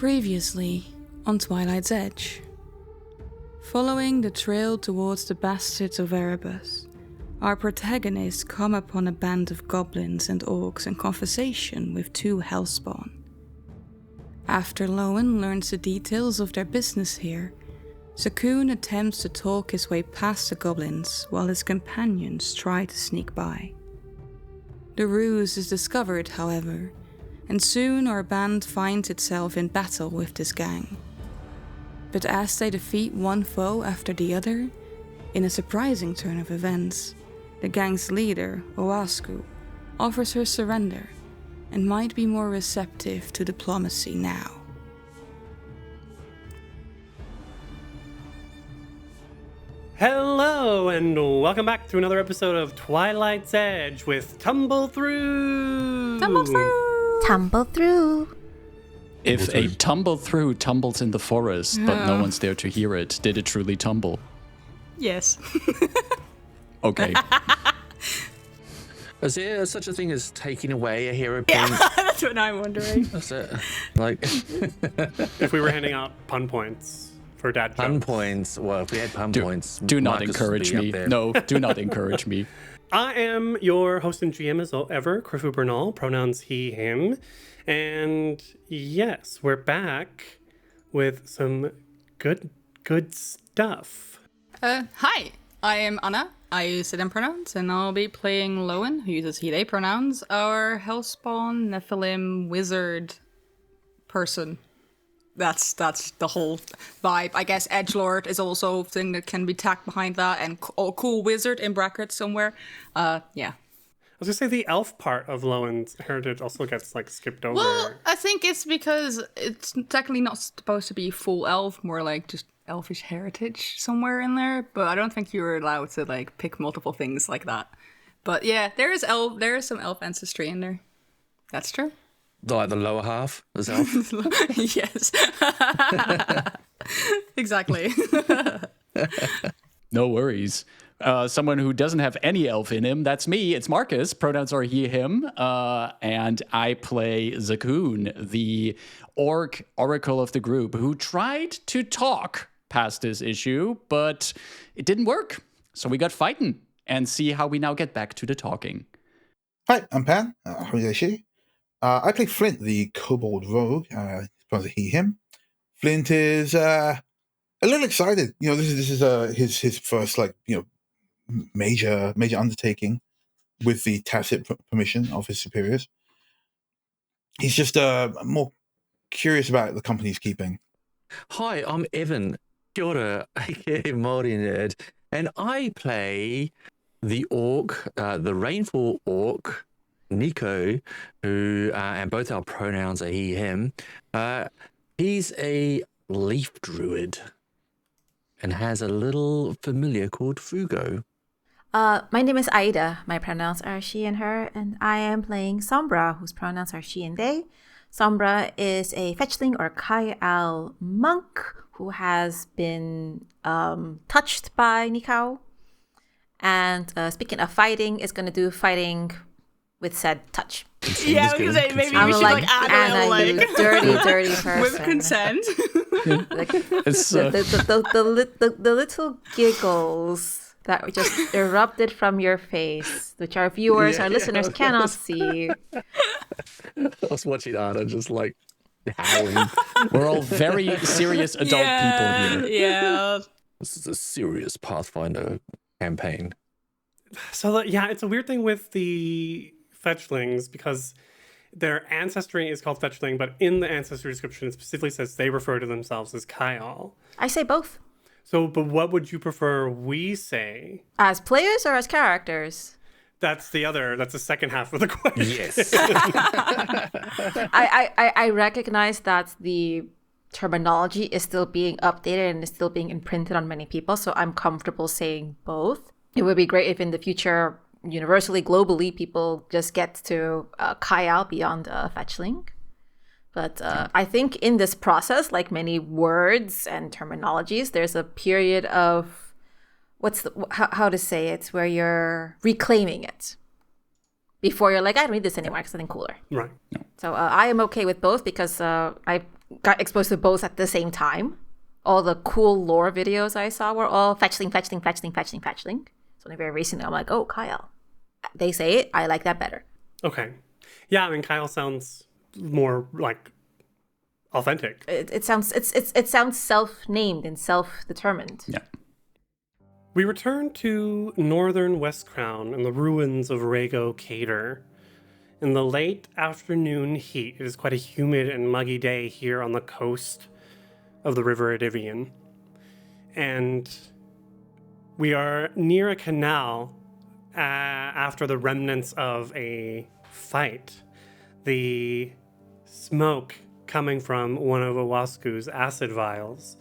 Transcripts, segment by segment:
Previously, on Twilight's Edge. Following the trail towards the bastards of Erebus, our protagonists come upon a band of goblins and orcs in conversation with two hellspawn. After Lowen learns the details of their business here, Zakoon attempts to talk his way past the goblins while his companions try to sneak by. The ruse is discovered, however, and soon our band finds itself in battle with this gang. But as they defeat one foe after the other, in a surprising turn of events, the gang's leader, Oasku, offers her surrender and might be more receptive to diplomacy now. Hello, and welcome back to another episode of Twilight's Edge with Tumble Through! Tumble through! Tumble through. If a tumble through tumbles in the forest, but no one's there to hear it, did it truly tumble? Yes. Okay. Is there such a thing as taking away a hero point? Yeah, that's what I'm wondering. That's it. Like, If we were handing out pun points for dad pun jokes. points. Well, if we had pun points, Do not Marcus would encourage be up me. there. No, do not encourage me. I am your host and GM as ever, Crifu Bernal, pronouns he, him. And yes, we're back with some good stuff. Hi, I am Anna. I use them pronouns, and I'll be playing Lowen, who uses he, they pronouns, our Hellspawn, Nephilim, wizard person. That's the whole vibe. I guess Edgelord is also a thing that can be tacked behind that, and cool wizard in brackets somewhere. Yeah. I was gonna say the elf part of Lowen's heritage also gets skipped over. Well, I think it's because it's technically not supposed to be full elf, more like just elfish heritage somewhere in there. But I don't think you were allowed to pick multiple things like that. But yeah, there is some elf ancestry in there. That's true. Like the lower half is elf. Yes. Exactly. No worries. Someone who doesn't have any elf in him, that's me. It's Marcus. Pronouns are he, him. And I play Zakoon, the orc oracle of the group, who tried to talk past this issue, but it didn't work. So we got fighting and see how we now get back to the talking. Hi, I'm Pan. I play Flint, the kobold rogue. Probably he, him. Flint is a little excited. This is his first major undertaking with the tacit permission of his superiors. He's just more curious about the company he's keeping. Hi, I'm Evan. Kia ora, aka Māori nerd, and I play the orc, the rainfall orc, Nico, who and both our pronouns are he, him. He's a leaf druid and has a little familiar called Fugo. My name is Aida. My pronouns are she and her, and I am playing Sombra, whose pronouns are she and they. Sombra is a fetchling or Kai-Al monk who has been touched by Nikau. And speaking of fighting, is going to do fighting with said touch. Yeah, I was gonna say maybe we should add Anna, a you little dirty person. with consent. It's, The little giggles that just erupted from your face, which our viewers, our listeners cannot see. I was watching Anna just howling. we're all very serious adult people here. Yeah. This is a serious Pathfinder campaign. So it's a weird thing with the fetchlings because their ancestry is called fetchling, but in the ancestry description it specifically says they refer to themselves as Kyle. I say both. So, but what would you prefer we say? As players or as characters? That's the second half of the question. Yes. I recognize that the terminology is still being updated and is still being imprinted on many people, so I'm comfortable saying both. It would be great if in the future, universally, globally, people just get to Kyle beyond fetchling. But I think in this process, like many words and terminologies, there's a period of how to say it, where you're reclaiming it before you're like, I don't need this anymore, I have something cooler. Right. So I am okay with both because I got exposed to both at the same time. All the cool lore videos I saw were all fetchling. So very recently, I'm like, oh, Kyle. They say it. I like that better. Okay. Yeah, I mean, Kyle sounds more like authentic. It sounds self-named and self-determined. Yeah. We return to northern West Crown and the ruins of Rago Cater. In the late afternoon heat, it is quite a humid and muggy day here on the coast of the River Adivian. And we are near a canal after the remnants of a fight. The smoke coming from one of Owasku's acid vials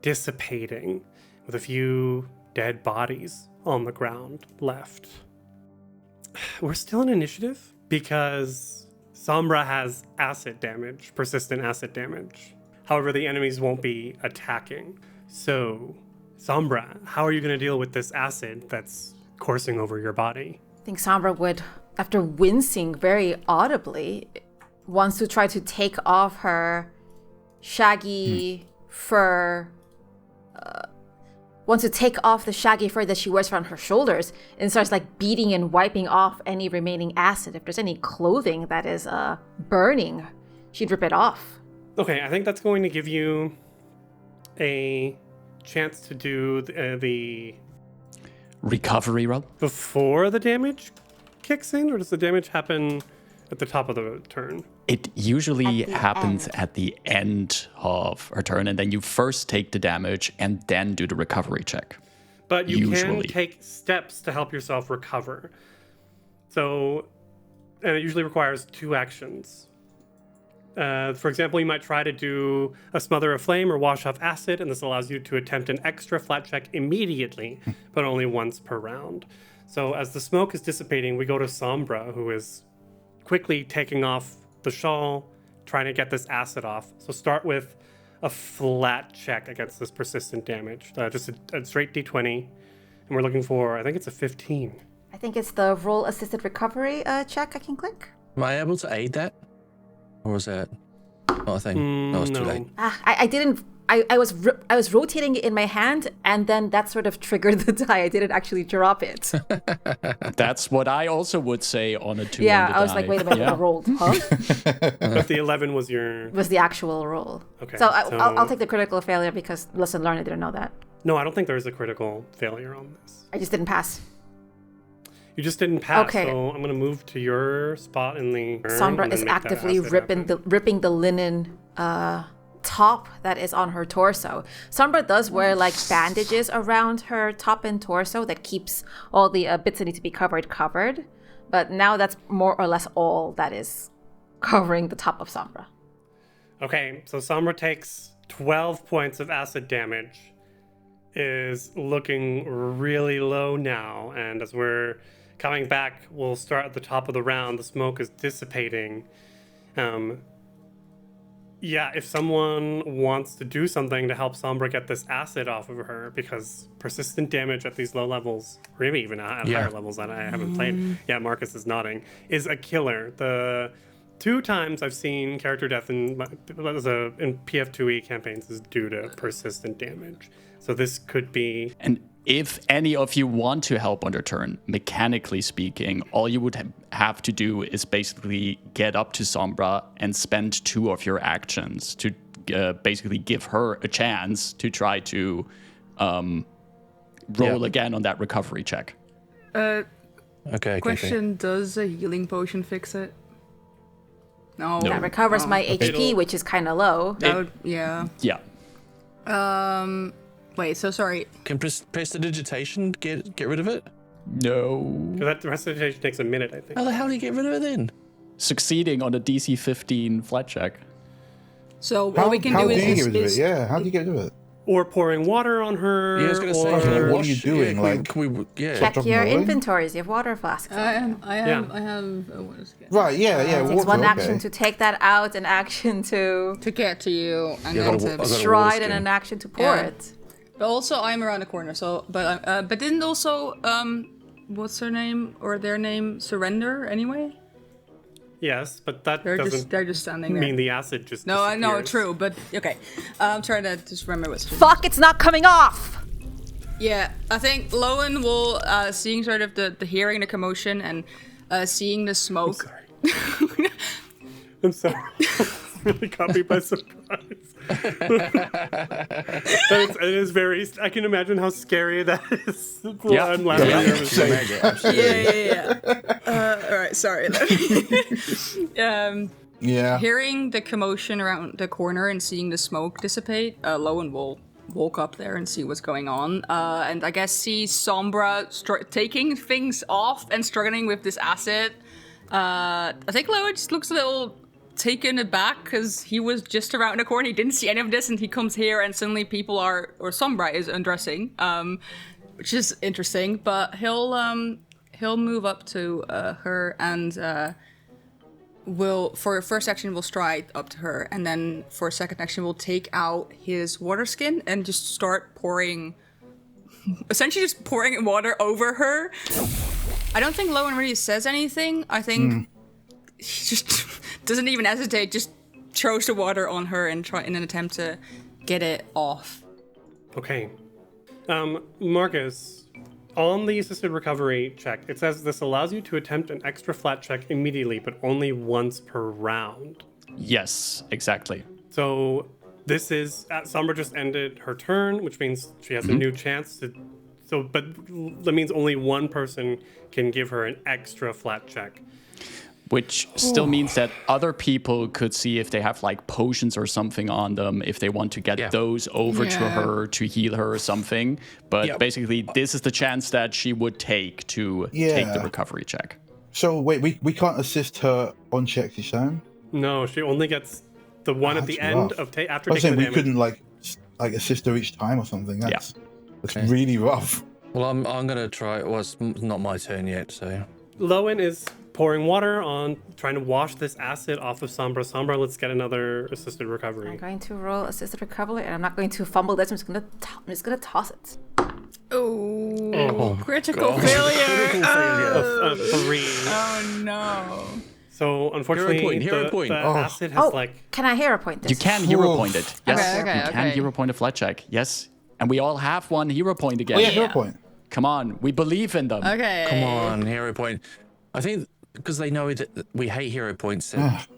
dissipating with a few dead bodies on the ground left. We're still in initiative because Sombra has acid damage, persistent acid damage. However, the enemies won't be attacking. So, Sombra, how are you going to deal with this acid that's coursing over your body? I think Sombra would, after wincing very audibly, wants to try to take off her shaggy fur, wants to take off the shaggy fur that she wears around her shoulders and starts like beating and wiping off any remaining acid. If there's any clothing that is burning, she'd rip it off. Okay, I think that's going to give you a chance to do the Recovery roll? before the damage kicks in, or does the damage happen at the top of the turn? It usually At the happens end. at the end of her turn, and then you first take the damage and then do the recovery check. But you Usually. can take steps to help yourself recover. So, and it usually requires 2 actions. For example, you might try to do a smother of flame or wash off acid, and this allows you to attempt an extra flat check immediately, but only once per round. So as the smoke is dissipating, we go to Sombra, who is quickly taking off the shawl, trying to get this acid off. So start with a flat check against this persistent damage. Just a straight d20, and we're looking for, I think it's a 15. I think it's the roll assisted recovery check I can click. Am I able to aid that? Or was that not a thing? No, it's too no. late. I didn't. I was rotating it in my hand, and then that sort of triggered the die. I didn't actually drop it. That's what I also would say on a 2 Yeah, on the I was die. like, wait a minute, Yeah. I rolled, huh? But the 11 was your... Was the actual roll. Okay, So, so- I'll take the critical failure because lesson learned. I didn't know that. No, I don't think there's a critical failure on this. I just didn't pass. You just didn't pass, Okay. so I'm gonna move to your spot in the turn Sombra and is then make that actively acid ripping happen. the linen top that is on her torso. Sombra does wear like bandages around her top and torso that keeps all the bits that need to be covered. But now that's more or less all that is covering the top of Sombra. Okay, so Sombra takes 12 points of acid damage, is looking really low now, and as we're coming back, we'll start at the top of the round. The smoke is dissipating. Yeah, if someone wants to do something to help Sombra get this acid off of her, because persistent damage at these low levels, or maybe even at higher levels that I haven't played, yeah, Marcus is nodding, is a killer. The 2 times I've seen character death in PF2E campaigns is due to persistent damage. So this could be... And if any of you want to help on your turn, mechanically speaking, all you would have to do is basically get up to Sombra and spend 2 of your actions to basically give her a chance to try to roll again on that recovery check. Okay. Question, does a healing potion fix it? No. That recovers my HP, It'll- which is kind of low. That would, yeah. Yeah. Wait, so sorry. Can prestidigitation get rid of it? No. That the recitation takes a minute, I think. How the hell do you get rid of it then? Succeeding on a DC 15 flat check. So what How, we can how do do you is, get rid of it? Yeah, how do you get rid of it? Or pouring water on her. Yeah, I was gonna say, or- can you what are wash- you doing, Yeah, like- can we? Yeah. Check Drop your them away? inventories. You have water flasks. I have. Yeah. What is it? Right, yeah. It takes water, one okay. action to take that out, an action to To get to you and Yeah, then I've got a to. water stride, and skin. an action to pour Yeah. it. But also, I'm around the corner. So, but didn't also what's her name or their name surrender anyway? Yes, but that They're doesn't just standing there. mean the acid just No, I know, disappears. true, but okay. I'm trying to just remember what's. Fuck, it's not coming off! Yeah, I think Lowen will, seeing sort of the hearing the commotion and seeing the smoke. I'm sorry. It's really caught me by surprise. It is very. I can imagine how scary that is. Yeah. I'm laughing nervously. Yeah. All right, sorry. Yeah. Hearing the commotion around the corner and seeing the smoke dissipate, Lowen will walk up there and see what's going on. And I guess see Sombra taking things off and struggling with this acid. I think Lowen just looks a little taken aback because he was just around the corner. He didn't see any of this, and he comes here and suddenly people are, or Sombra is undressing, which is interesting. But he'll move up to her and will, for first action, will stride up to her, and then for second action, will take out his water skin and just start pouring, essentially just pouring water over her. I don't think Lowen really says anything. I think he just doesn't even hesitate, just throws the water on her and try in an attempt to get it off. Okay. Marcus, on the assisted recovery check, it says this allows you to attempt an extra flat check immediately, but only once per round. Yes, exactly. So this is, Sombra just ended her turn, which means she has a new chance to, but that means only one person can give her an extra flat check. Which still means that other people could see if they have like potions or something on them, if they want to get those over to her to heal her or something. But basically, this is the chance that she would take to take the recovery check. So wait, we can't assist her on checks each time? No, she only gets the one at the end of after I was taking saying the we damage. couldn't like assist her each time or something. That's really rough. Well, I'm gonna try. Well, it's not my turn yet, so. Lowen is pouring water on, trying to wash this acid off of Sombra. Sombra, let's get another assisted recovery. I'm going to roll assisted recovery, and I'm not going to fumble this. I'm just gonna toss it. Oh, critical failure. Of 3. Oh no. So unfortunately, Hero point. the acid has Can I hero point this? You can hero point it. Yes, Okay, you can hero point a flat check. Yes. And we all have one hero point again. Oh yeah, hero point. Come on, we believe in them. Okay. Come on, hero point. I think because they know that we hate hero points.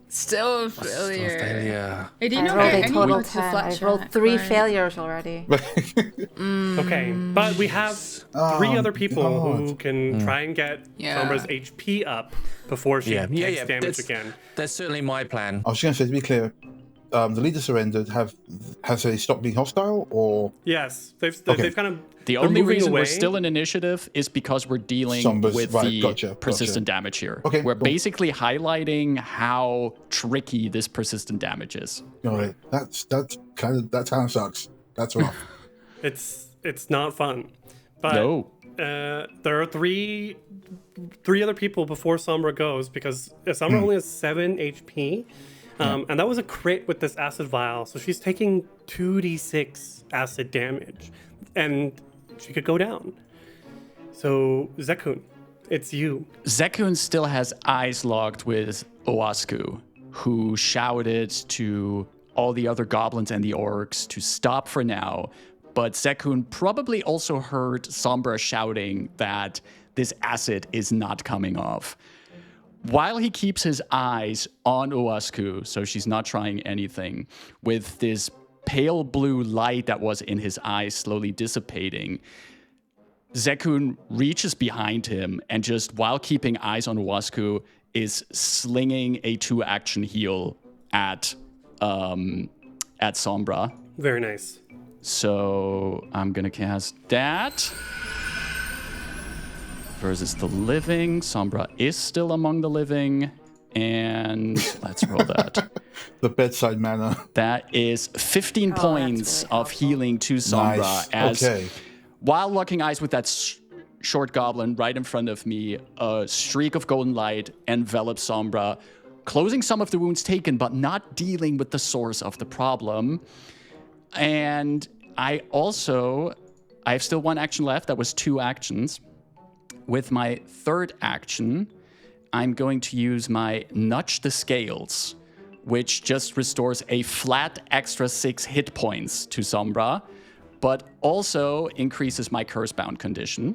Still a failure. Failure. Hey, do you I know rolled any a total points to 10. flat I've rolled check, 3 right? failures already. Okay, but we have 3 other people who can try and get Sombra's HP up before she takes damage again. That's certainly my plan. I was going to say, to be clear, the leader surrendered. Has they stopped being hostile, or Yes, they've kind of. The they're only moving reason away. we're still in initiative is because we're dealing Sombra's- with right, the gotcha. persistent damage here. Okay, we're cool. basically highlighting how tricky this persistent damage is. all right? That kind of sucks. That's rough. It's not fun. But No. there are three other people before Sombra goes, because Sombra only has 7 HP. And that was a crit with this acid vial, so she's taking 2d6 acid damage, and she could go down. So Zekun, it's you. Zekun still has eyes locked with Oasku, who shouted to all the other goblins and the orcs to stop for now. But Zekun probably also heard Sombra shouting that this acid is not coming off. While he keeps his eyes on Oasku, so she's not trying anything, with this pale blue light that was in his eyes slowly dissipating, Zekun reaches behind him and just, while keeping eyes on Oasku, is slinging a 2-action heal at Sombra. Very nice. So I'm gonna cast that. Versus the living. Sombra is still among the living. And let's roll that. The bedside manner. That is 15 points really of healing to Sombra. Nice. As Okay. while locking eyes with that short goblin right in front of me, a streak of golden light envelops Sombra, closing some of the wounds taken, but not dealing with the source of the problem. And I have still 1 action left. That was 2 actions. With my 3rd action, I'm going to use my Nudge the Scales, which just restores a flat extra 6 hit points to Sombra, but also increases my Cursebound condition,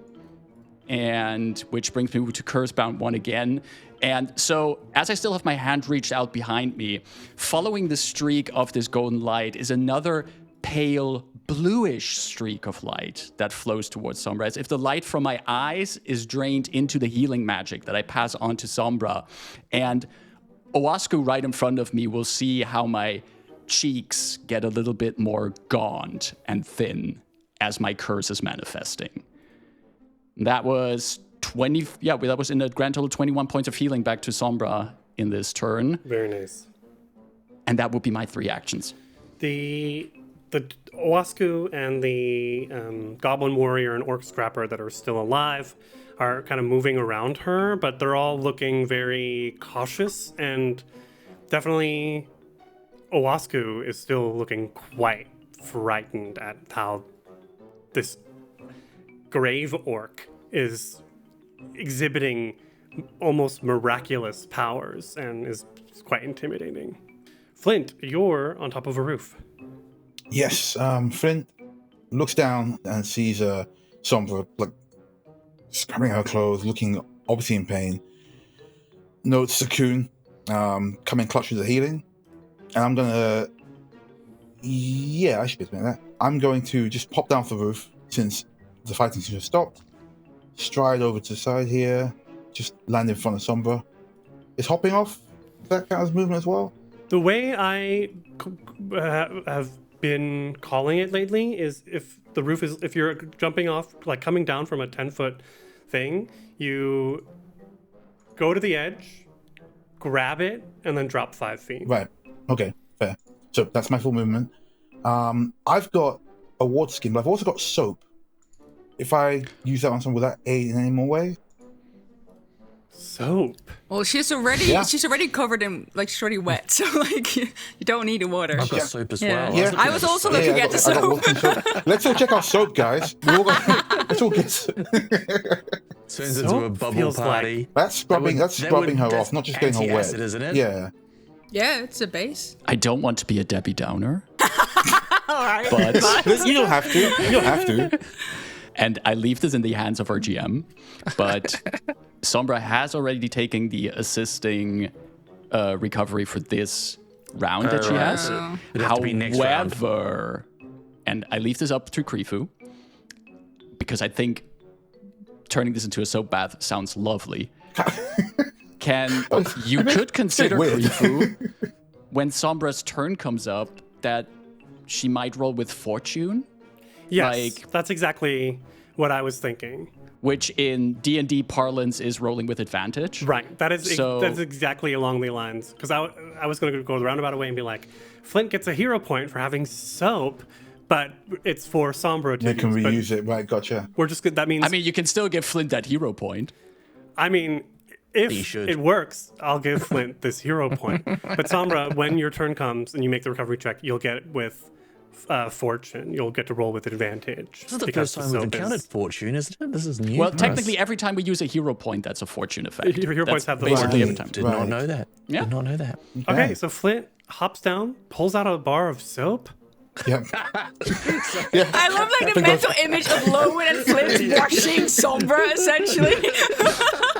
and which brings me to Cursebound 1 again. And so, as I still have my hand reached out behind me, following the streak of this golden light is another pale bluish streak of light that flows towards Sombra, as if the light from my eyes is drained into the healing magic that I pass on to Sombra. And Owasku right in front of me will see how my cheeks get a little bit more gaunt and thin as my curse is manifesting. That was that was in a grand total 21 points of healing back to Sombra in this turn. Very nice. And that would be my 3 actions. The Owasku and the Goblin Warrior and Orc Scrapper that are still alive are kind of moving around her, but they're all looking very cautious, and definitely Owasku is still looking quite frightened at how this grave orc is exhibiting almost miraculous powers and is quite intimidating. Flint, you're on top of a roof. Yes, Flint looks down and sees Sombra like scrubbing her clothes, looking obviously in pain. Notes Zakoon coming clutch with the healing, and I'm gonna, I should be able to make that. I'm going to just pop down off the roof since the fighting seems to have stopped. Stride over to the side here, just land in front of Sombra. Is hopping off? Does that count as movement as well? The way I have been calling it lately is if you're jumping off, like coming down from a 10-foot thing, you go to the edge, grab it, and then drop 5 feet. Right. Okay. Fair. So that's my full movement. I've got a water skin, but I've also got soap. If I use that on someone, will that aid in any more way? Soap. Well, she's already covered in, like, she's already wet, so like you don't need the water. I've got soap as well. Yeah. I was also looking at the soap. Let's all check our soap, guys. Let's all get. Turns into a bubble party. That's scrubbing. That's scrubbing her off, not just getting her wet. Isn't it? Yeah. Yeah, it's a base. I don't want to be a Debbie Downer, All right. but You don't have to. You don't have to. and I leave this in the hands of our GM. But Sombra has already taken the assisting recovery for this round that she has. It'd have to be next round. However, and I leave this up to Krifu, because I think turning this into a soap bath sounds lovely. You could consider, Krifu, when Sombra's turn comes up, that she might roll with fortune? Yes, that's exactly what I was thinking. Which in D&D parlance is rolling with advantage. Right. That's exactly along the lines. Because I was going to go the roundabout way and be like, Flint gets a hero point for having soap, but it's for Sombra to They use. can reuse it. Right, gotcha. We're just that means. I mean, you can still give Flint that hero point. I mean, if it works, I'll give Flint this hero point. But Sombra, when your turn comes and you make the recovery check, you'll get it with fortune. You'll get to roll with advantage. This is the first time we've encountered fortune, isn't it? This is new. Well, technically, every time we use a hero point, that's a fortune effect. Your hero points have the basically right. every time. Did not know that. Yeah. Did not know that. Okay, so Flint hops down, pulls out a bar of soap. Yep. I love like the mental image of Lowen and Flint washing Sombra, essentially.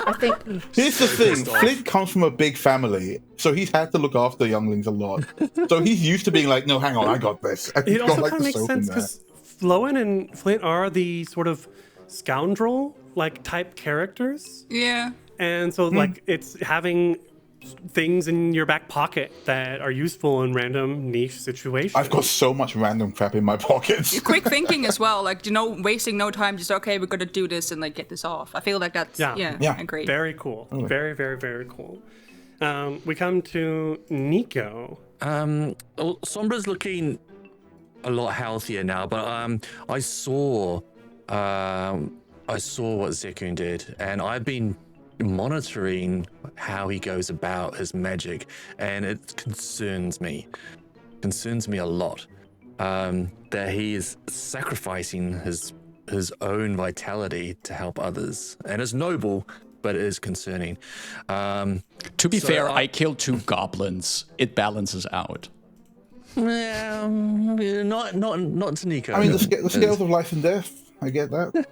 I think Here's the thing. Flint comes from a big family, so he's had to look after younglings a lot. So he's used to being like, no, hang on, I got this. And he's It got, also like, kind the of makes soap in sense there. because Lowen and Flint are the sort of scoundrel like type characters, Yeah. and so like it's having things in your back pocket that are useful in random niche situations. I've got so much random crap in my pockets. Quick thinking as well, like, wasting no time, just, okay, we're gonna do this and, like, get this off. I feel like that's, Yeah. I agree. Very cool. Very, very, very cool. We come to Nico. Sombra's looking a lot healthier now, but I saw what Zakoon did, and I've been monitoring how he goes about his magic, and it concerns me a lot that he is sacrificing his own vitality to help others, and it's noble, but it is concerning. To be fair, I killed 2 goblins. It balances out. Not to Nico. I mean, the scales of life and death. I get that.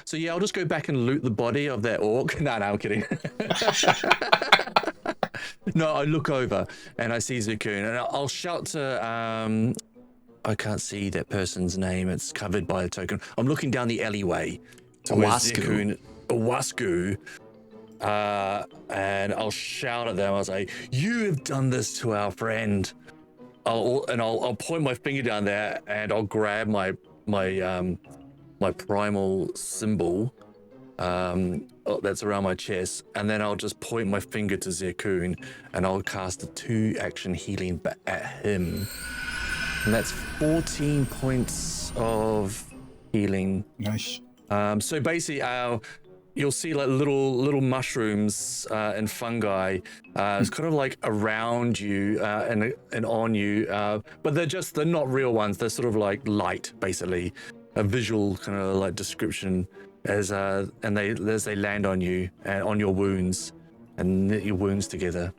So yeah, I'll just go back and loot the body of that orc. No, I'm kidding. No, I look over and I see Zakoon, and I'll shout to I can't see that person's name. It's covered by a token. I'm looking down the alleyway to Owasku. And I'll shout at them. I'll say, "You have done this to our friend." I'll point my finger down there, and I'll grab my primal symbol that's around my chest, and then I'll just point my finger to Zakoon, and I'll cast a 2-action healing at him, and that's 14 points of healing. Nice. So basically, you'll see like little mushrooms and fungi. It's kind of like around you and on you, but they're not real ones. They're sort of like light, basically, a visual kind of like description as they land on you and on your wounds and knit your wounds together.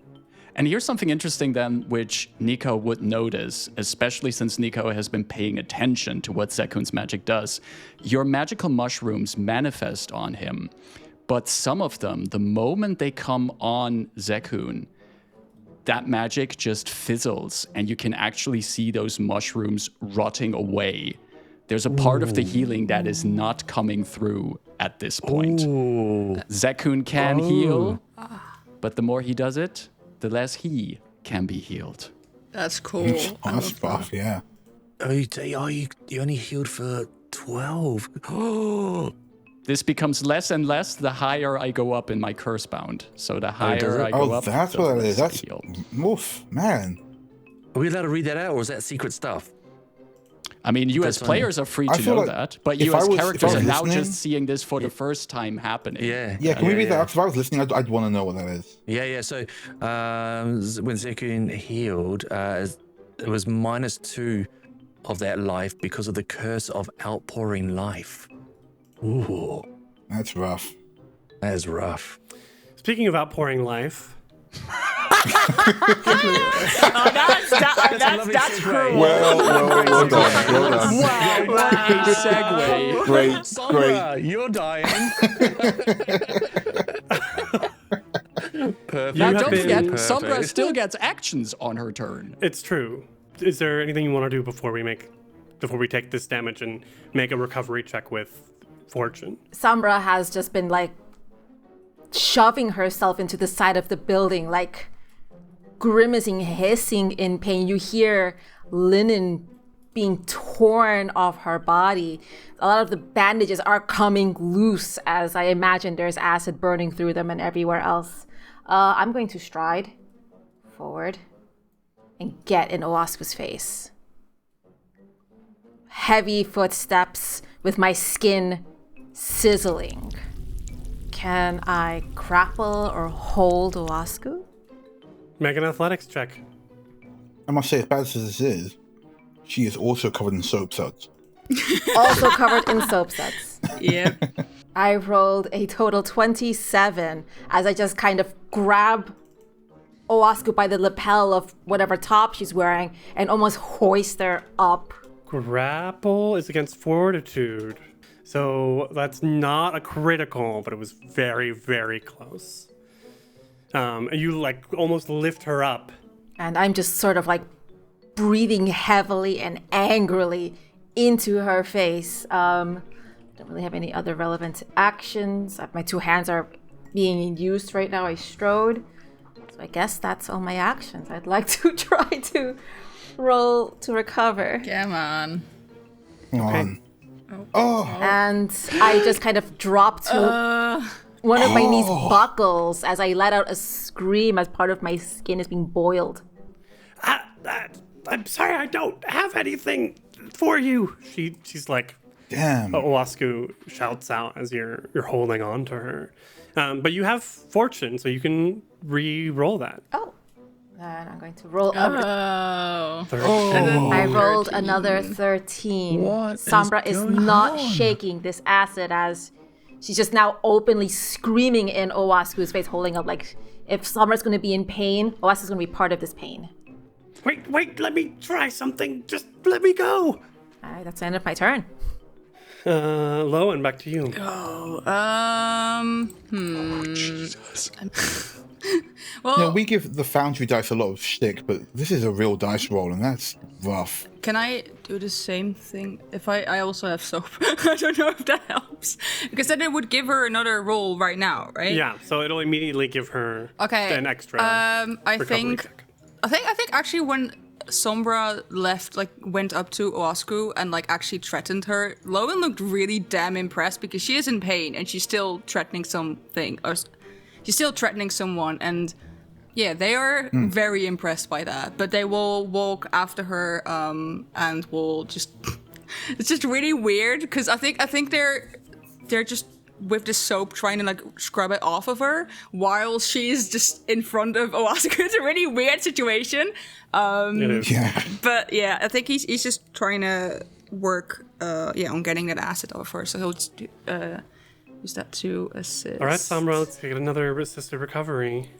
And here's something interesting then, which Nico would notice, especially since Nico has been paying attention to what Zakoon's magic does. Your magical mushrooms manifest on him, but some of them, the moment they come on Zakoon, that magic just fizzles, and you can actually see those mushrooms rotting away. There's a part of the healing that is not coming through at this point. Zakoon can heal, but the more he does it, the less he can be healed. That's cool. That's buff, yeah. Oh, you only healed for 12. Oh. This becomes less and less the higher I go up in my curse bound. So the higher I go up, that's the what it less is. That's I heal. oof, man. Are we allowed to read that out, or is that secret stuff? I mean, you as players are free to know like that, but you as characters are now just seeing this for the first time happening. Yeah. Can we read that out? If I was listening, I'd want to know what that is. Yeah. So when Zakoon healed, it was -2 of that life because of the curse of outpouring life. Ooh. That's rough. That is rough. Speaking of outpouring life. That's cruel. Well done. Wow. Segue. Great. Sombra, you're dying. Perfect. Now, don't forget, Perfect. Sombra still gets actions on her turn. It's true. Is there anything you want to do before we take this damage and make a recovery check with fortune? Sombra has just been like shoving herself into the side of the building, like grimacing, hissing in pain. You hear linen being torn off her body. A lot of the bandages are coming loose, as I imagine there's acid burning through them and everywhere else. I'm going to stride forward and get in Owasku's face. Heavy footsteps with my skin sizzling. Can I grapple or hold Owasku? Make an athletics check. I must say, as bad as this is, she is also covered in soap suds. Also covered in soap suds. Yep. I rolled a total 27 as I just kind of grab Owasku by the lapel of whatever top she's wearing and almost hoist her up. Grapple is against fortitude. So that's not a critical, but it was very, very close. You like almost lift her up. And I'm just sort of like breathing heavily and angrily into her face. Don't really have any other relevant actions. My 2 hands are being used right now. I strode. So I guess that's all my actions. I'd like to try to roll to recover. Come on. Come on. Oh. And I just kind of dropped to one of my knees buckles as I let out a scream as part of my skin is being boiled. I'm sorry, I don't have anything for you. She's like, Damn. Owasku shouts out as you're holding on to her. But you have fortune, so you can re-roll that. Oh. Then I'm going to roll. Oh. I rolled another 13. What Sombra is going not on? shaking this acid as she's just now openly screaming in Owasku's face, holding up like, if Sombra's going to be in pain, Owasku's going to be part of this pain. Wait, let me try something. Just let me go. All right, that's the end of my turn. Lowen, back to you. Jesus. Well, we give the Foundry dice a lot of shtick, but this is a real dice roll, and that's rough. can I do the same thing if I also have soap? I don't know if that helps. Because then it would give her another roll right now, right? Yeah, so it'll immediately give her an extra I recovery think check. I think actually when Sombra left, like went up to Owasku and like actually threatened her, Lowen looked really damn impressed because she is in pain and she's still threatening something, or she's still threatening someone, and yeah, they are very impressed by that. But they will walk after her and will just it's just really weird because I think they're just with the soap trying to like scrub it off of her while she's just in front of Owasku. It's a really weird situation. It is. Yeah. But yeah, I think he's just trying to work on getting that acid off her. So he'll just use that to assist. All right, Sombra, let's get another resisted recovery.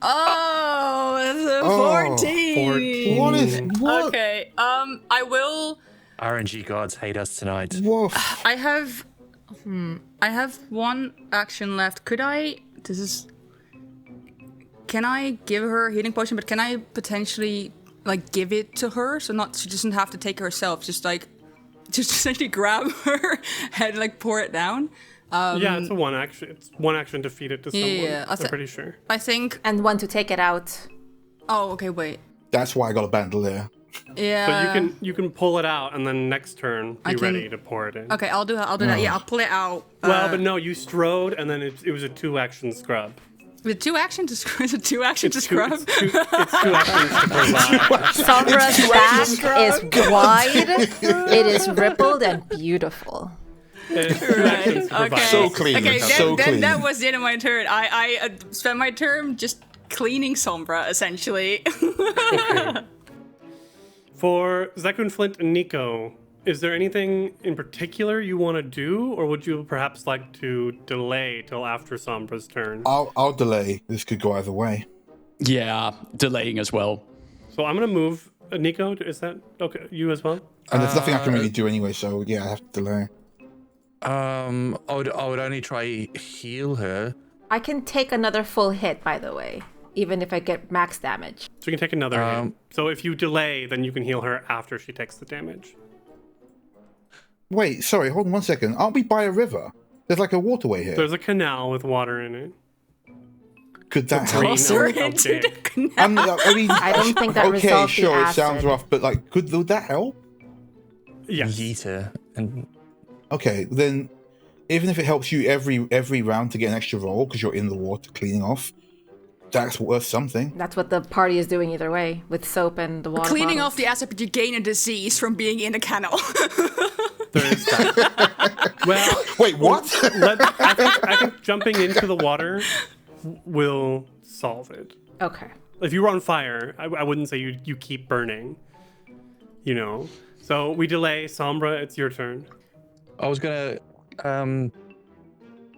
Oh, that's a 14. 14. What? Okay. I will. RNG gods hate us tonight. Woof. I have one action left. Can I give her a healing potion, but can I potentially like give it to her so she doesn't have to take it herself, just essentially grab her head and like pour it down? Yeah, it's one action to feed it to someone. Yeah, I'm pretty sure. I think. And one to take it out. Oh, okay, wait. That's why I got a bandolier. Yeah. So you can pull it out and then next turn be ready to pour it in. Okay, I'll do that. Yeah, I'll pull it out. Well, but no, you strode and then it was a 2-action scrub. With 2 action to scrub. Is it 2 action to scrub? It's two actions to provide. Sombra's back is wide, it is rippled and beautiful. It's 2 actions to provide. So clean. Okay, so clean. that was the end of my turn. I spent my turn just cleaning Sombra, essentially. Okay. For Zekun, Flint, and Nico, is there anything in particular you want to do, or would you perhaps like to delay till after Sombra's turn? I'll delay. This could go either way. Yeah, delaying as well. So I'm going to move. Nico, is that okay? You as well? And there's nothing I can really do anyway, so yeah, I have to delay. I would only try heal her. I can take another full hit, by the way, even if I get max damage. So you can take another hit. So if you delay, then you can heal her after she takes the damage. Wait, sorry, hold on 1 second. Aren't we by a river? There's like a waterway here. There's a canal with water in it. Could that Green help? Toss her oak into the dick. canal. I mean, I don't think that okay, resolves the sure, it acid. sounds rough, but like, would that help? Yes. Yeet her. And Okay, then even if it helps you every round to get an extra roll because you're in the water cleaning off, that's worth something. That's what the party is doing either way, with soap and the water Cleaning bottles. off the acid, but you gain a disease from being in a canal. There is that. Well, Wait, what? I think jumping into the water will solve it. Okay. If you were on fire, I wouldn't say you keep burning. You know. So we delay. Sombra, it's your turn. I was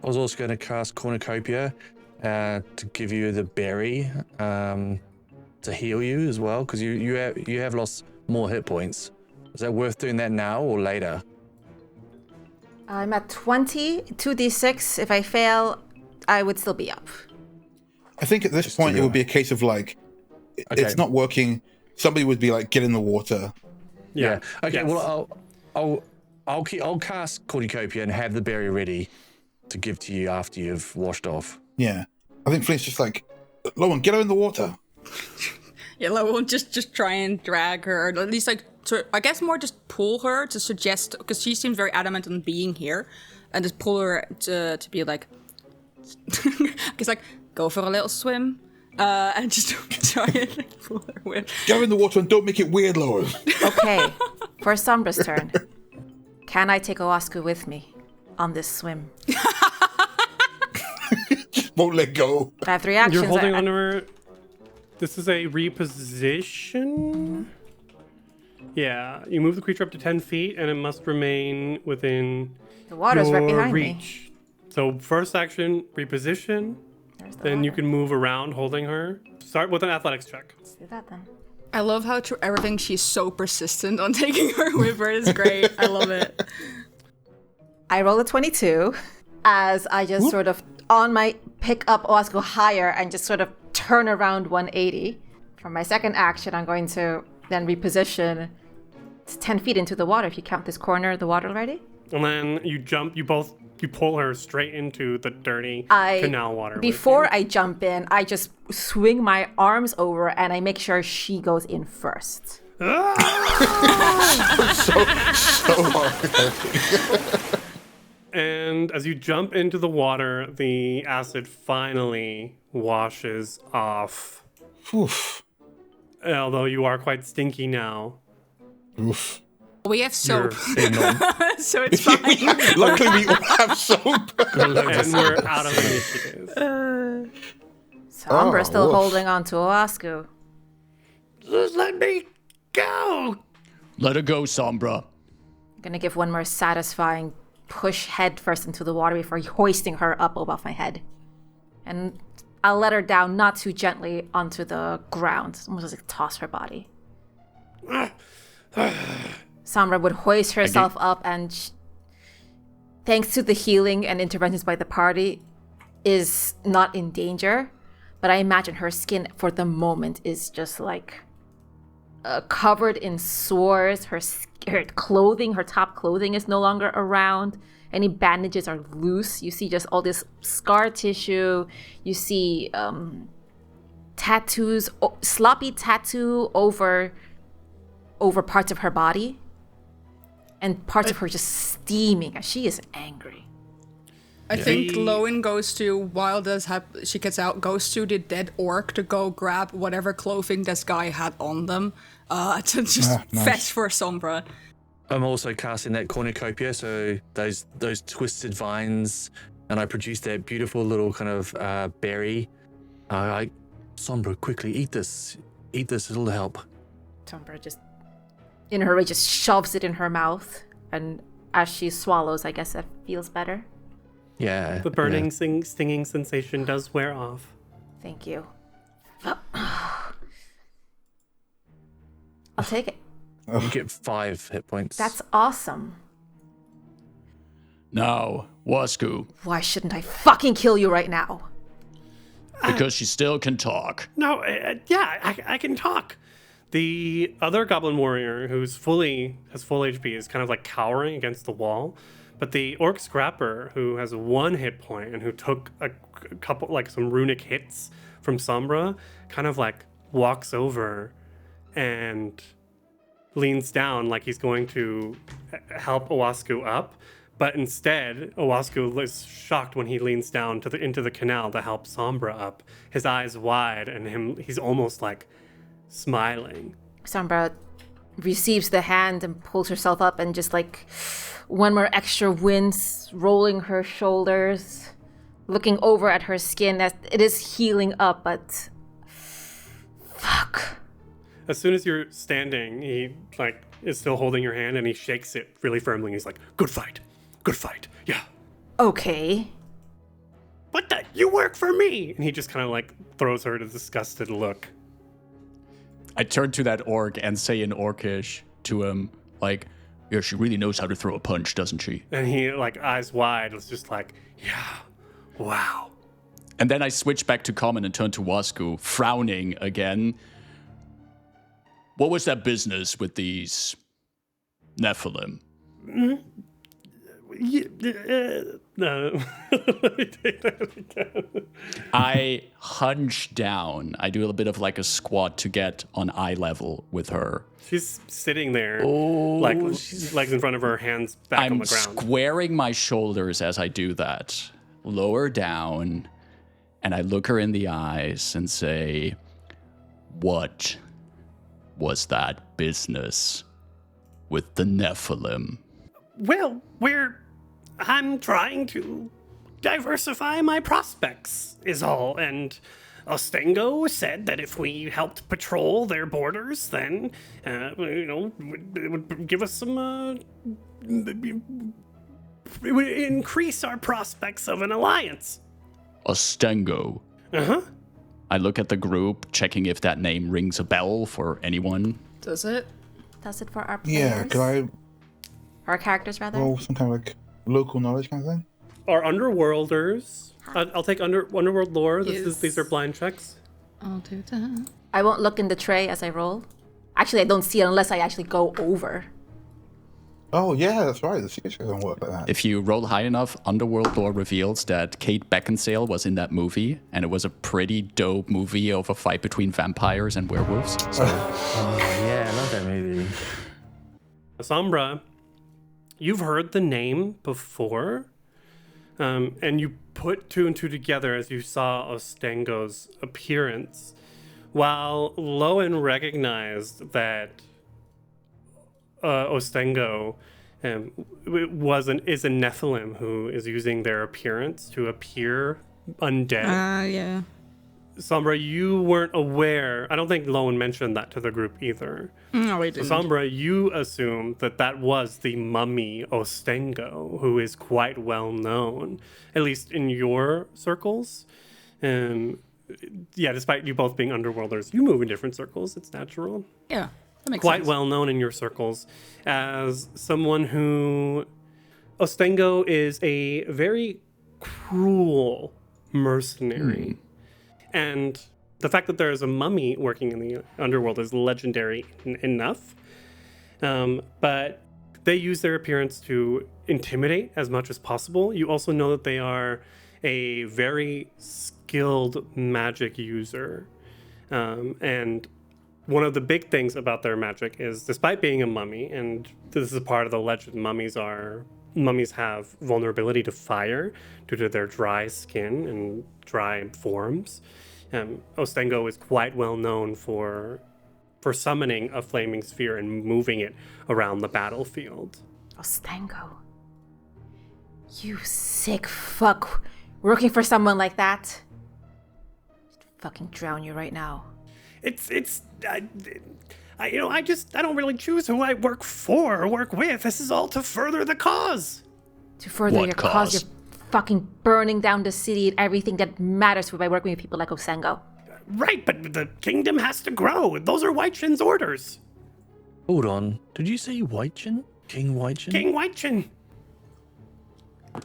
also gonna cast Cornucopia to give you the berry to heal you as well, because you have lost more hit points. Is that worth doing that now or later? I'm at 20, 2d6. If I fail, I would still be up. I think at this point it would be a case of like, it's not working. Somebody would be like, get in the water. Yeah. Okay. Yes. Well, I'll cast Cornucopia and have the berry ready to give to you after you've washed off. Yeah. I think Flint's just like, Lowen, get her in the water. Yeah, we'll just try and drag her, or at least like, I guess more just pull her to suggest, because she seems very adamant on being here, and just pull her to be like, it's like, go for a little swim, and just try and like, pull her with. Get her in the water and don't make it weird, Lowen. Okay. For Sombra's turn. Can I take Owasku with me on this swim? Won't let go. I have 3 actions. You're holding on to her. This is a reposition. Yeah, you move the creature up to 10 feet, and it must remain within The water's right your behind me. reach. So first action, reposition. Then you can move around holding her. Start with an athletics check. Let's do that then. I love how through everything she's so persistent on taking her with her. It's great. I love it. I roll a 22 as I just sort of on my pick up Oasco higher and just sort of turn around 180. For my second action, I'm going to then reposition. It's 10 feet into the water if you count this corner of the water already. And then you jump, you pull her straight into the dirty canal water. Before I jump in, I just swing my arms over and I make sure she goes in first. So hard. And as you jump into the water, the acid finally washes off. Oof. Although you are quite stinky now. Oof. We have soap, You're so it's fine. Luckily, we all have soap. and we're out of initiative. Sombra's still woof. holding on to Oasco. Just let me go. Let her go, Sombra. I'm gonna give one more satisfying push head first into the water before hoisting her up above my head. And I'll let her down not too gently onto the ground. Almost like toss her body. Sombra would hoist herself up and thanks to the healing and interventions by the party, is not in danger. But I imagine her skin for the moment is just like covered in sores. Her clothing, her top clothing is no longer around. Any bandages are loose. You see just all this scar tissue. You see tattoos, sloppy tattoo over parts of her body. And parts of her just steaming. She is angry. I think Lowen goes to, while this she gets out, goes to the dead orc to go grab whatever clothing this guy had on them to just nice. fetch for Sombra. I'm also casting that cornucopia, so those twisted vines, and I produce that beautiful little kind of berry. Sombra, quickly eat this. Eat this, it'll help. Sombra just, in her rage, just shoves it in her mouth. And as she swallows, I guess it feels better. Yeah. The burning, stinging sensation does wear off. Thank you. I'll take it. You get 5 hit points. That's awesome. Now, Wasku, Why shouldn't I fucking kill you right now? because she still can talk. No, I can talk. The other goblin warrior has full HP is kind of like cowering against the wall. But the orc scrapper, who has 1 hit point and who took a couple, like some runic hits from Sombra, kind of like walks over and leans down like he's going to help Oasku up. But instead, Oasku is shocked when he leans down into the canal to help Sombra up. His eyes wide and he's almost like smiling. Sombra receives the hand and pulls herself up and just like one more extra wince, rolling her shoulders, looking over at her skin as it is healing up, but fuck. As soon as you're standing, he like is still holding your hand and he shakes it really firmly. He's like, good fight, yeah. Okay. What the? You work for me! And he just kind of like throws her a disgusted look. I turn to that orc and say in Orcish to him, like, yeah, she really knows how to throw a punch, doesn't she? And he, like, eyes wide, was just like, yeah, wow. And then I switch back to common and turn to Wasku, frowning again. What was that business with these Nephilim? No. Let me take that again. I hunch down. I do a little bit of like a squat to get on eye level with her. She's sitting there, like legs in front of her, hands back on I'm the ground. squaring my shoulders as I do that. Lower down, and I look her in the eyes and say, what was that business with the Nephilim? Well, I'm trying to diversify my prospects, is all. And Ostengo said that if we helped patrol their borders, then, it would give us some would increase our prospects of an alliance. Ostengo. Uh-huh. I look at the group, checking if that name rings a bell for anyone. Does it? Does it for our players? Yeah, could I Our characters, rather? roll some kind of like local knowledge kind of thing? Our underworlders. I'll take underworld lore. These are blind checks. I'll do that. I won't look in the tray as I roll. Actually, I don't see it unless I actually go over. Oh yeah, that's right. The secret doesn't work like that. If you roll high enough, Underworld lore reveals that Kate Beckinsale was in that movie, and it was a pretty dope movie of a fight between vampires and werewolves. So Oh, yeah, I love that movie. Sombra, you've heard the name before, and you put two and two together as you saw Ostengo's appearance. While Lowen recognized that Ostengo is a Nephilim who is using their appearance to appear undead. Yeah. Sombra, you weren't aware. I don't think Lowen mentioned that to the group either. No, we So didn't. Sombra, you assumed that was the mummy Ostengo, who is quite well known, at least in your circles. Yeah, despite you both being underworlders, you move in different circles. It's natural. Yeah, that makes Quite sense. well known in your circles as someone who... Ostengo is a very cruel mercenary. And the fact that there is a mummy working in the underworld is legendary enough. But they use their appearance to intimidate as much as possible. You also know that they are a very skilled magic user. And one of the big things about their magic is, despite being a mummy, and this is part of the legend, mummies have vulnerability to fire due to their dry skin and dry forms. Ostengo is quite well known for summoning a flaming sphere and moving it around the battlefield. Ostengo. You sick fuck. Working for someone like that? I'd fucking drown you right now. I don't really choose who I work for or work with. This is all to further the cause. To further What your cause? cause, you're fucking burning down the city and everything that matters by working with people like Ostengo. Right, but the kingdom has to grow. Those are White Chin's orders. Hold on. Did you say White Chin? King White Chin? King White Chin.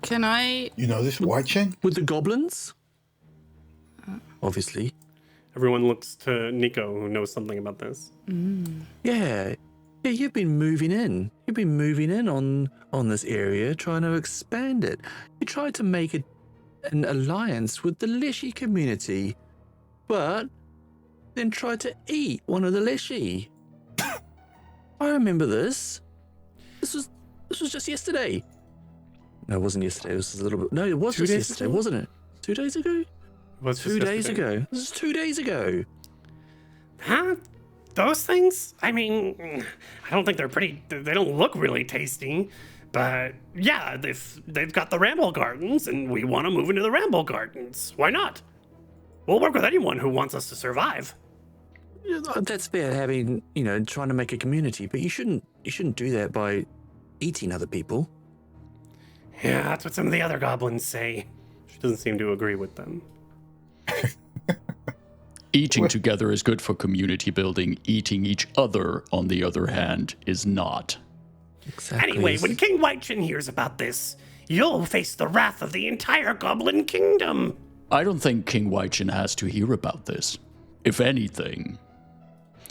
Can I... You know this White Chin? With the goblins? Obviously. Everyone looks to Nico, who knows something about this. Yeah. Yeah, you've been moving in. You've been moving in on this area, trying to expand it. You tried to make an alliance with the Lishi community, but then tried to eat one of the Lishi. I remember this. This was just yesterday. No, it wasn't yesterday. It was a little bit. No, it was 2 just days yesterday, ago? wasn't it? 2 days ago? Was 2 days ago. This is 2 days ago. Huh? Those things? I mean, I don't think they don't look really tasty. But yeah, they've got the Ramble Gardens, and we want to move into the Ramble Gardens. Why not? We'll work with anyone who wants us to survive. Yeah, that's fair, having, trying to make a community, but you shouldn't do that by eating other people. Yeah, that's what some of the other goblins say. She doesn't seem to agree with them. eating together is good for community building. Eating each other, on the other hand, is not. Exactly. Anyway, when King Whitechin hears about this, you'll face the wrath of the entire Goblin Kingdom. I don't think King Whitechin has to hear about this. If anything,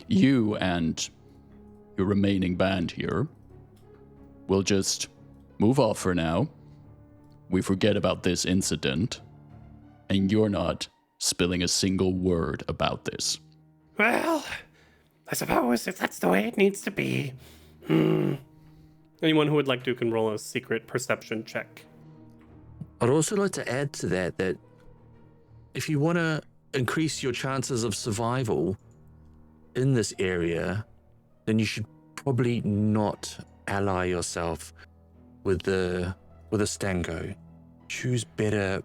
you and your remaining band here will just move off for now. We forget about this incident, and you're not spilling a single word about this. Well, I suppose if that's the way it needs to be. Anyone who would like to can roll a secret perception check. I'd also like to add to that if you want to increase your chances of survival in this area, then you should probably not ally yourself with the Stango. Choose better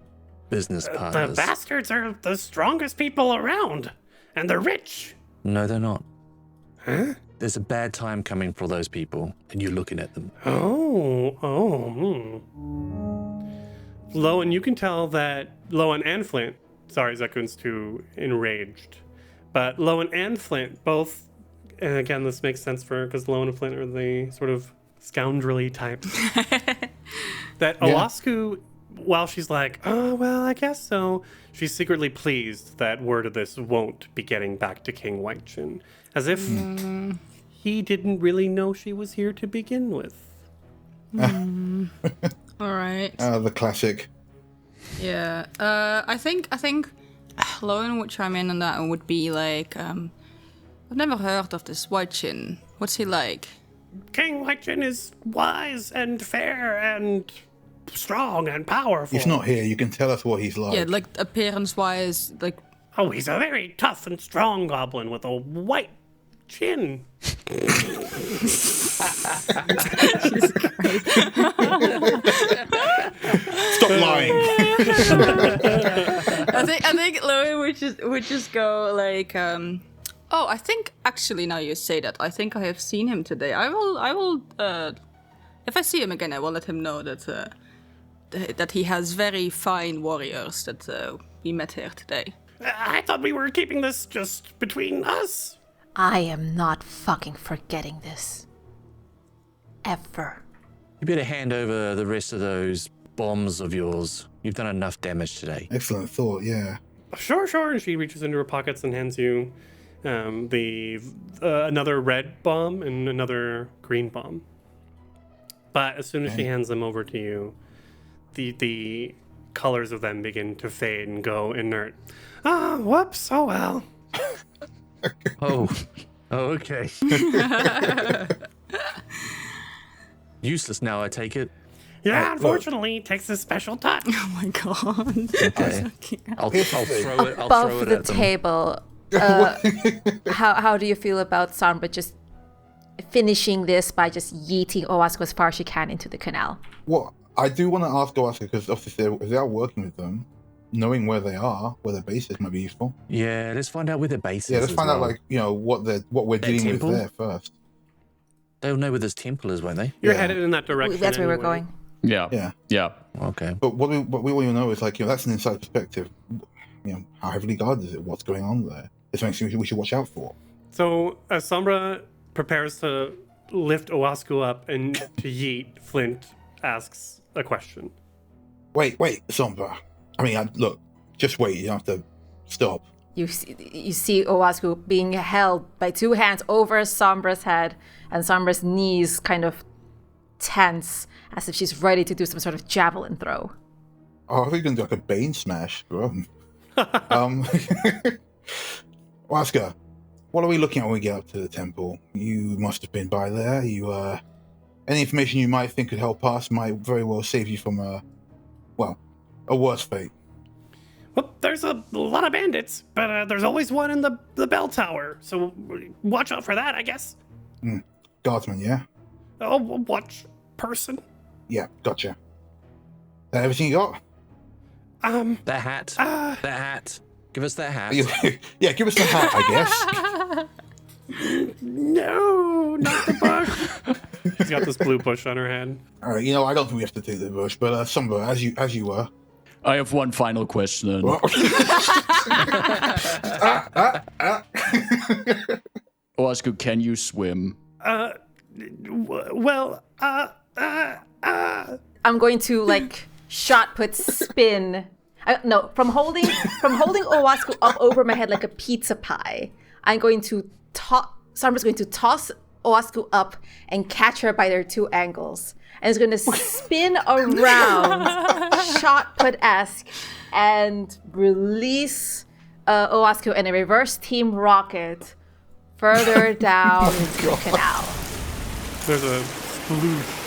business The partners. bastards are the strongest people around, and they're rich. No, they're not. Huh? there's a bad time coming for those people, and you're looking at them. Lowen, you can tell that Lowen and Flint, sorry, Zakun's too enraged, but Lowen and Flint both, and again, this makes sense for, because Lowen and Flint are the sort of scoundrelly types, that Owasku, while she's like, oh, well, I guess so, she's secretly pleased that word of this won't be getting back to King Whitechin, as if he didn't really know she was here to begin with. All right. The classic. Yeah. I think Lowen would chime in on that and would be like, I've never heard of this Whitechin. What's he like? King Whitechin is wise and fair and strong and powerful. He's not here. You can tell us what he's like. Yeah, like appearance-wise, like. Oh, he's a very tough and strong goblin with a white chin. Jesus Christ. Stop lying. I think Lowen would just go like, oh, I think actually now you say that, I think I have seen him today. I will if I see him again, I will let him know that that he has very fine warriors that we met here today. I thought we were keeping this just between us. I am not fucking forgetting this. Ever. You better hand over the rest of those bombs of yours. You've done enough damage today. Excellent thought, yeah. Sure. And she reaches into her pockets and hands you another red bomb and another green bomb. But as soon as she hands them over to you, the colors of them begin to fade and go inert. Whoops, oh well. Oh, okay. Useless now, I take it. Yeah, unfortunately, it takes a special touch. Oh my god. Okay. I'll throw it. I'll Above throw it the at them. table, how do you feel about Sombra just finishing this by just yeeting Owasku as far as she can into the canal? Well, I do want to ask Owasku, because obviously if they are working with them, knowing where they are, where their base is, might be useful. Yeah, let's find out where their base is. Yeah, let's as find out, well. like, what we're dealing with temple? there first. They'll know where this temple is, won't they? You're Yeah. headed in that direction. That's where we're anyway. going. Yeah. Okay. But what we want to know is, like, that's an inside perspective. How heavily guarded is it? What's going on there? It's something we should watch out for. So as Sombra prepares to lift Owasku up and to yeet, Flint asks a question. Wait, Sombra. I mean, look, just wait. You don't have to stop. You see Owasku being held by two hands over Sombra's head, and Sombra's knees kind of tense as if she's ready to do some sort of javelin throw. Oh, I think you're going to do like a Bane smash, bro. Oscar, what are we looking at when we get up to the temple? You must have been by there. Any information you might think could help us might very well save you from a worse fate. Well, there's a lot of bandits, but there's always one in the bell tower, so watch out for that, I guess. Guardsman, yeah? Oh, watch person. Yeah, gotcha. That everything you got? That hat. That hat. Give us that hat. Yeah, give us the hat, I guess. No, not the bush. She's got this blue bush on her head. All right, I don't think we have to take the bush, but Sombra, as you were. I have one final question. Owasku, can you swim? I'm going to shot put spin. From holding Owasku up over my head like a pizza pie. I'm going to Sombra's going to toss Owasku up and catch her by their two ankles. And it's going to spin around, shot put-esque, and release Owasku in a reverse team rocket further down the canal. There's a sploosh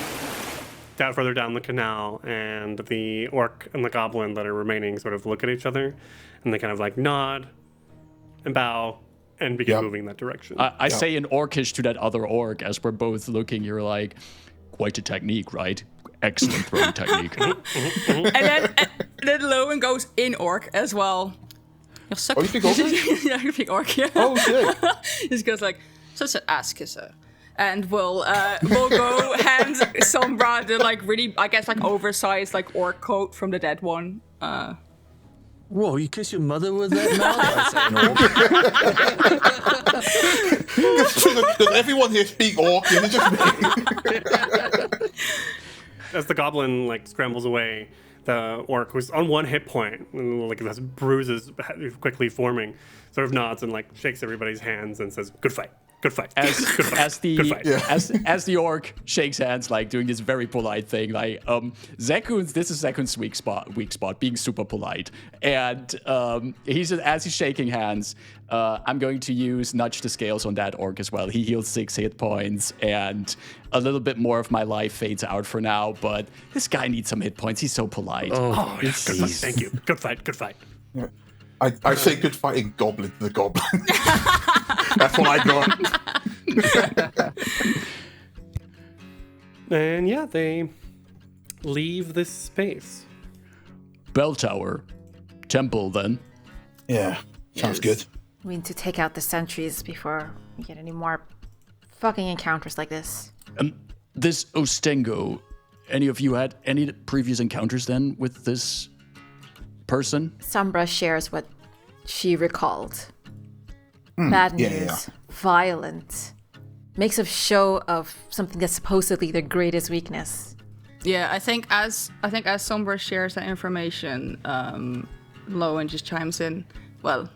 down further down the canal, and the orc and the goblin that are remaining sort of look at each other, and they kind of nod and bow and begin moving in that direction. I say in orcish to that other orc as we're both looking. You're like, quite a technique, right? Excellent throwing technique. And then Lowen goes in orc as well. You're such... Oh, you speak orc? Yeah, you speak orc, yeah. Oh, shit. He just goes like, So it's an ass kisser. And we'll go hand Sombra the like really, I guess, like oversized like orc coat from the dead one. Whoa, you kiss your mother with that mouth? Does everyone here speak orc? Is it just me? As the goblin like scrambles away, the orc who's on one hit point, and like has bruises quickly forming, sort of nods and like shakes everybody's hands and says, "Good fight, good fight." As Good fight. as the orc shakes hands, like doing this very polite thing, like this is Zakun's weak spot, being super polite. And as he's shaking hands, I'm going to use nudge the scales on that orc as well. He heals 6 hit points, and a little bit more of my life fades out for now. But this guy needs some hit points. He's so polite. Oh, yeah, good fight. Thank you. Good fight. Good fight. I say good fighting goblin to the goblin. That's what I got. And yeah, they leave this space. Bell tower, temple. Then Yeah, sounds good. We need to take out the sentries before we get any more fucking encounters like this. this Ostengo. Any of you had any previous encounters then with this person? Sombra shares what she recalled. Bad news, yeah. violent, makes a show of something that's supposedly their greatest weakness. Yeah, I think as Sombra shares that information, Lowen just chimes in. Well,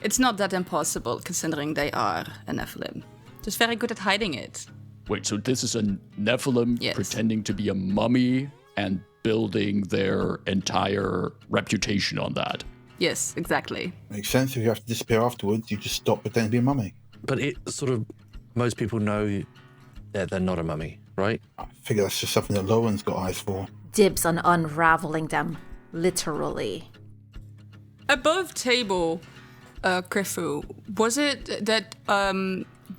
it's not that impossible considering they are a Nephilim. Just very good at hiding it. Wait, so this is a Nephilim Yes. pretending to be a mummy and building their entire reputation on that? Yes, exactly. Makes sense. If you have to disappear afterwards, you just stop pretending to be a mummy. But it sort of, most people know that they're not a mummy, right? I figure that's just something that Lowen's got eyes for. Dibs on unraveling them, literally. Above table, Krifu, was it that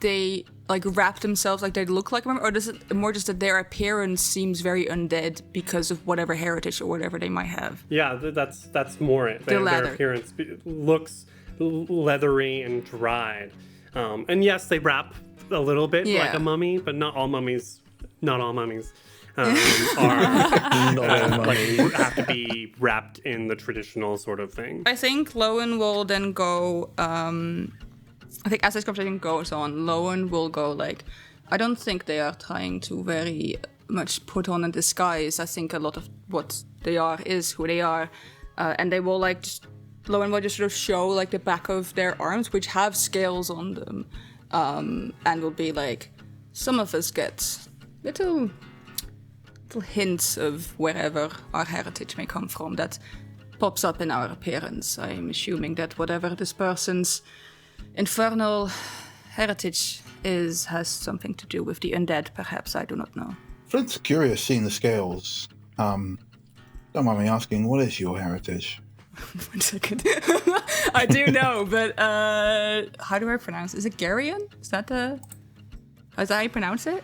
they like wrap themselves like they look like a mummy, or is it more just that their appearance seems very undead because of whatever heritage or whatever they might have? Yeah, that's more it. The Their leather. appearance looks leathery and dried. And yes, they wrap a little bit like Yeah. a mummy, but not all mummies. Not all mummies are have to be wrapped in the traditional sort of thing. I think Lowen will then go. I think as this conversation goes on, Lowen will go like, I don't think they are trying to very much put on a disguise. I think a lot of what they are is who they are, and they will like just. Lowen will just sort of show like the back of their arms, which have scales on them, and will be like, some of us get little hints of wherever our heritage may come from that pops up in our appearance. I'm assuming that whatever this person's infernal heritage has something to do with the undead, perhaps. I do not know. Flint's curious seeing the scales. Don't mind me asking, what is your heritage? 1 second. I do know, but how do I pronounce it? Is it Garian? Is that how you pronounce it?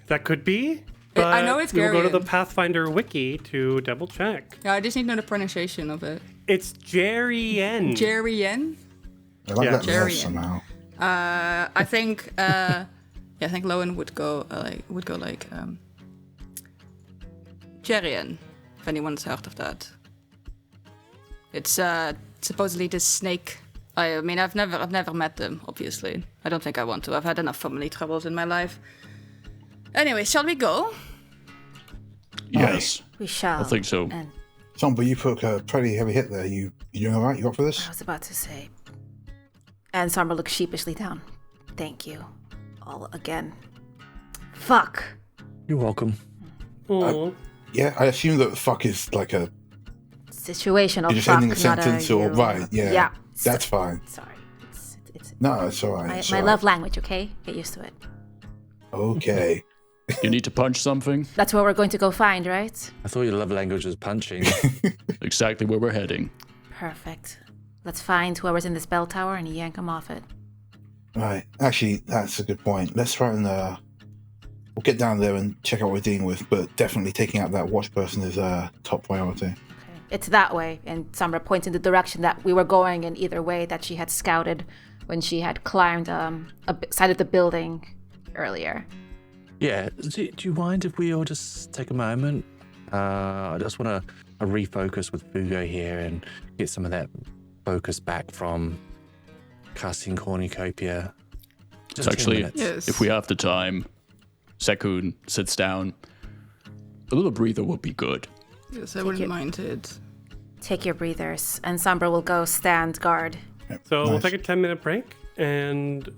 That could be. But I know it's we'll go to the Garian. Pathfinder wiki to double check. Yeah, I just need to know the pronunciation of it. It's Jerrien. Jerrien? I like Yeah. that mess Jarian. somehow. I think I think Lowen would go like Jerian, if anyone's heard of that. It's supposedly this snake. I mean, I've never met them. Obviously, I don't think I want to. I've had enough family troubles in my life. Anyway, shall we go? Yes, We shall. I think so. And Sombra, you took a pretty heavy hit there. You doing all right? You up for this? I was about to say. And Sombra looks sheepishly down. Thank you. All again. Fuck. You're welcome. Aw. Yeah, I assume that fuck is like a Situational you're just fuck, ending a not sentence or you. right? Yeah, Yeah. that's fine. Sorry. It's No, it's all right. it's my all love right. language, okay? Get used to it. Okay. You need to punch something? That's what we're going to go find, right? I thought your love language was punching. Exactly where we're heading. Perfect. Let's find whoever's in this bell tower and yank him off it. Right. Actually, that's a good point. Let's try and we'll get down there and check out what we're dealing with. But definitely taking out that watch person is top priority. Okay. It's that way, and Sombra points in the direction that we were going in either way that she had scouted when she had climbed side of the building earlier. Yeah, do you mind if we all just take a moment? I just want to refocus with Fugo here and get some of that focus back from casting cornucopia. It's actually, Yes. if we have the time, Sekun sits down. A little breather would be good. Yes, I wouldn't mind it. Take your breathers, and Sombra will go stand guard. So we'll Nice. take a 10-minute break, and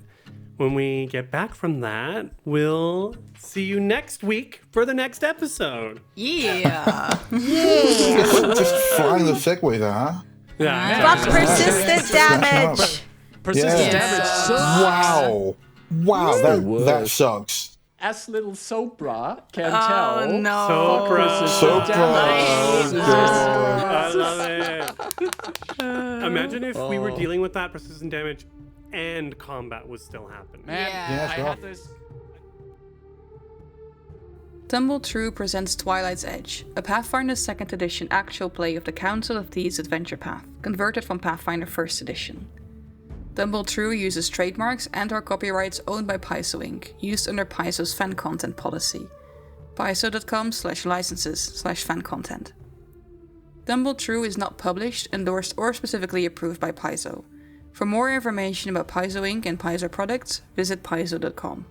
when we get back from that, we'll see you next week for the next episode. Yeah. Just flying the segue there, huh? Yeah. Fuck persistent damage! Persistent Yeah. damage sucks. Wow. Wow, that sucks. As little Sombra can Oh tell. no. So gross. So damage. I love it. Imagine if we were dealing with that persistent damage and combat was still happening. Man, Yeah. I well. had this. Tumble Through presents Twilight's Edge, a Pathfinder 2nd edition actual play of the Council of Thieves adventure path, converted from Pathfinder 1st edition. Tumble Through uses trademarks and/or copyrights owned by Paizo Inc., used under Paizo's fan content policy. Paizo.com/licenses/fan content. Tumble Through is not published, endorsed, or specifically approved by Paizo. For more information about Paizo Inc. and Paizo products, visit paizo.com.